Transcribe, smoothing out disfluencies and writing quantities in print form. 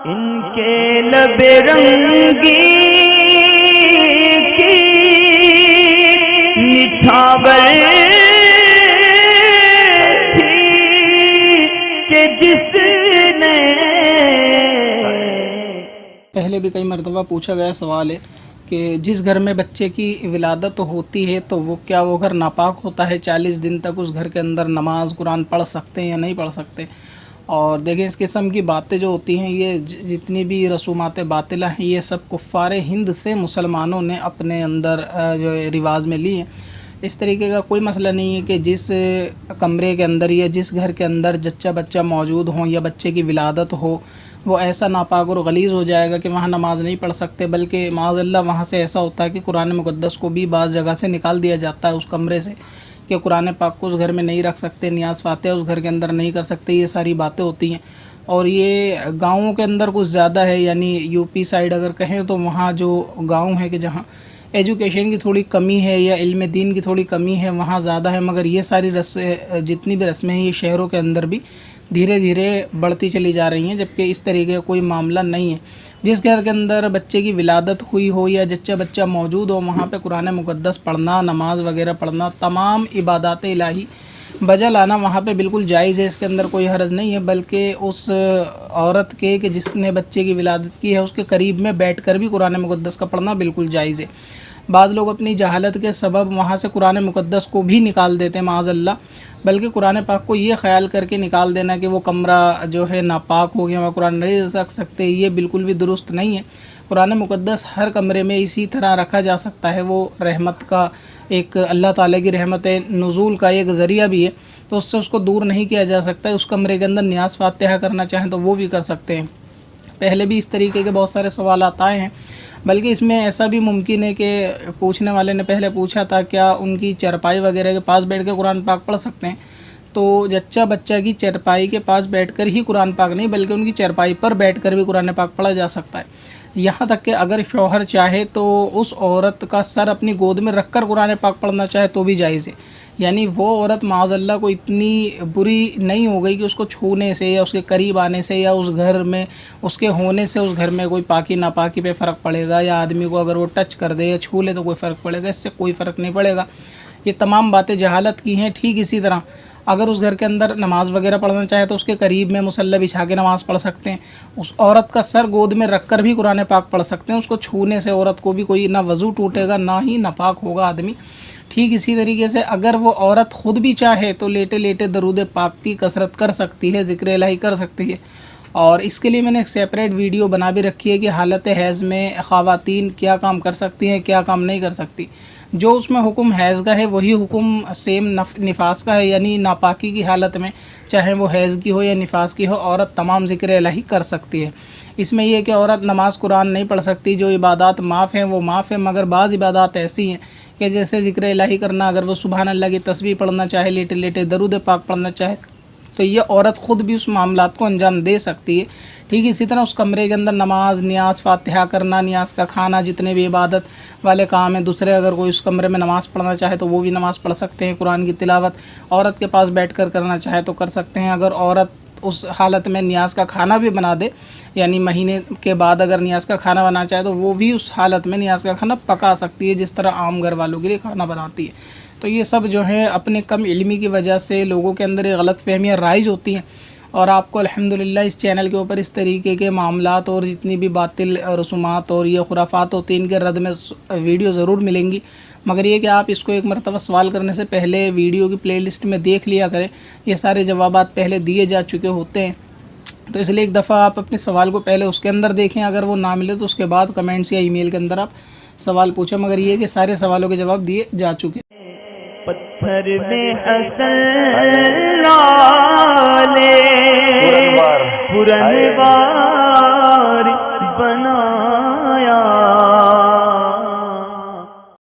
इनके लबे रंगी की निछावर थी कि जिसने। पहले भी कई मरतबा पूछा गया सवाल है कि जिस घर में बच्चे की विलादत होती है तो वो क्या वो घर नापाक होता है, 40 दिन तक उस घर के अंदर नमाज कुरान पढ़ सकते हैं या नहीं पढ़ सकते। और देखें इस किस्म की बातें जो होती हैं, ये जितनी भी रसूमात बातिला हैं, ये सब कुफ़ार हिंद से मुसलमानों ने अपने अंदर जो रिवाज में ली हैं। इस तरीके का कोई मसला नहीं है कि जिस कमरे के अंदर या जिस घर के अंदर जच्चा बच्चा मौजूद हो या बच्चे की विलादत हो, वो ऐसा नापाक और गलीज़ हो जाएगा कि वहाँ नमाज नहीं पढ़ सकते, बल्कि माज़अल्लाह वहाँ से ऐसा होता है कि कुरान मुक़द्दस को भी बाज़ जगह से निकाल दिया जाता है उस कमरे से, कि कुरान पाक को उस घर में नहीं रख सकते, नियाज़ फ़ातिहा उस घर के अंदर नहीं कर सकते। ये सारी बातें होती हैं और ये गाँवों के अंदर कुछ ज़्यादा है, यानी यूपी साइड अगर कहें तो वहाँ जो गाँव है कि जहाँ एजुकेशन की थोड़ी कमी है या इल्म दीन की थोड़ी कमी है, वहाँ ज़्यादा है। मगर ये सारी जितनी भी रस्में हैं ये शहरों के अंदर भी धीरे धीरे बढ़ती चली जा रही हैं, जबकि इस तरीके का कोई मामला नहीं है। जिस घर के अंदर बच्चे की विलादत हुई हो या जच्चा बच्चा मौजूद हो, वहाँ पे कुरान मुक़द्दस पढ़ना, नमाज वगैरह पढ़ना, तमाम इबादत इलाही बजा लाना वहाँ पे बिल्कुल जायज़ है। इसके अंदर कोई हर्ज नहीं है, बल्कि उस औरत के कि जिसने बच्चे की विलादत की है उसके करीब में बैठकर भी कुरान मुक़द्दस का पढ़ना बिल्कुल जायज़ है। बाद लोग अपनी जहालत के सबब वहाँ से कुरान मुक़द्दस को भी निकाल देते हैं माज़अल्लाह, बल्कि कुरान पाक को ये ख्याल करके निकाल देना कि वो कमरा जो है नापाक हो गया, वहाँ कुरान नहीं रख सकते, ये बिल्कुल भी दुरुस्त नहीं है। कुरान मुक़द्दस हर कमरे में इसी तरह रखा जा सकता है। वो रहमत का एक अल्लाह ताला की रहमत नुज़ूल का एक ज़रिया भी है, तो उससे उसको दूर नहीं किया जा सकता है। उस कमरे के अंदर नियाज़ फ़ातिहा करना चाहें तो वो भी कर सकते हैं। पहले भी इस तरीके के बहुत सारे सवाल आए हैं, बल्कि इसमें ऐसा भी मुमकिन है कि पूछने वाले ने पहले पूछा था क्या उनकी चरपाई वगैरह के पास बैठ के कुरान पाक पढ़ सकते हैं। तो जच्चा बच्चा की चरपाई के पास बैठकर ही कुरान पाक नहीं, बल्कि उनकी चरपाई पर बैठकर भी कुरान पाक पढ़ा जा सकता है। यहाँ तक कि अगर शौहर चाहे तो उस औरत का सर अपनी गोद में रखकर कुरान पाक पढ़ना चाहे तो भी जायज़ है। यानी वो औरत माज़अल्लाह को इतनी बुरी नहीं हो गई कि उसको छूने से या उसके करीब आने से या उस घर में उसके होने से उस घर में कोई पाकी नापाकी पे फ़र्क पड़ेगा, या आदमी को अगर वो टच कर दे या छू ले तो कोई फ़र्क पड़ेगा, इससे कोई फ़र्क नहीं पड़ेगा। ये तमाम बातें जहालत की हैं। ठीक इसी तरह अगर उस घर के अंदर नमाज़ वगैरह पढ़ना चाहे तो उसके करीब में मुसल्ला बिछा के नमाज़ पढ़ सकते हैं। उस औरत का सर गोद में रख कर भी कुरान पाक पढ़ सकते हैं। उसको छूने से औरत को भी कोई ना वज़ू टूटेगा, ना ही नापाक होगा आदमी। ठीक इसी तरीके से अगर वो औरत ख़ुद भी चाहे तो लेटे लेटे दरूद पाक की कसरत कर सकती है, ज़िक्र इलाही कर सकती है। और इसके लिए मैंने एक सेपरेट वीडियो बना भी रखी है कि हालत हैज़ में ख़वातीन क्या काम कर सकती हैं, क्या काम नहीं कर सकती। जो उसमें हुक्म हैज़ का है वही हुक्म सेम निफास का है, यानी नापाकी की हालत में चाहे वो हैज़ की हो या निफास की हो, औरत तमाम ज़िक्र इलाही कर सकती है। इसमें यह कि औरत नमाज कुरान नहीं पढ़ सकती, जो इबादत माफ़ हैं वो माफ़ है, मगर बाज़ इबादत ऐसी हैं कि जैसे ज़िक्र इलाही करना, अगर वो सुबहान अल्लाह की तस्बीह पढ़ना चाहे, लेटे लेटे दरूद पाक पढ़ना चाहे, तो ये औरत ख़ुद भी उस मामलात को अंजाम दे सकती है। ठीक इसी तरह उस कमरे के अंदर नमाज, नियाज़ फ़ातिहा करना, नियाज़ का खाना, जितने भी इबादत वाले काम हैं दूसरे, अगर कोई उस कमरे में नमाज़ पढ़ना चाहे तो वो भी नमाज़ पढ़ सकते हैं। कुरान की तिलावत औरत के पास बैठकर करना चाहे तो कर सकते हैं। अगर औरत उस हालत में नियाज़ का खाना भी बना दे, यानी महीने के बाद अगर नियाज़ का खाना बनाना चाहे तो वो भी उस हालत में नियाज़ का खाना पका सकती है, जिस तरह आम घर वालों के लिए खाना बनाती है। तो ये सब जो है अपने कम इल्मी की वजह से लोगों के अंदर ये गलत फहमियाँ राइज होती हैं। और आपको अल्हम्दुलिल्लाह इस चैनल के ऊपर इस तरीके के मामलात और जितनी भी बातिल रसूमात और ये खुराफात होती हैं इनके रद्द में वीडियो ज़रूर मिलेंगी। मगर ये कि आप इसको एक मरतबा सवाल करने से पहले वीडियो की प्लेलिस्ट में देख लिया करें, ये सारे जवाबात पहले दिए जा चुके होते हैं। तो इसलिए एक दफ़ा आप अपने सवाल को पहले उसके अंदर देखें, अगर वो ना मिले तो उसके बाद कमेंट्स या ईमेल के अंदर आप सवाल पूछें। मगर ये कि सारे सवालों के जवाब दिए जा चुके हैं। पत्थर में हसन लाले पुरनवार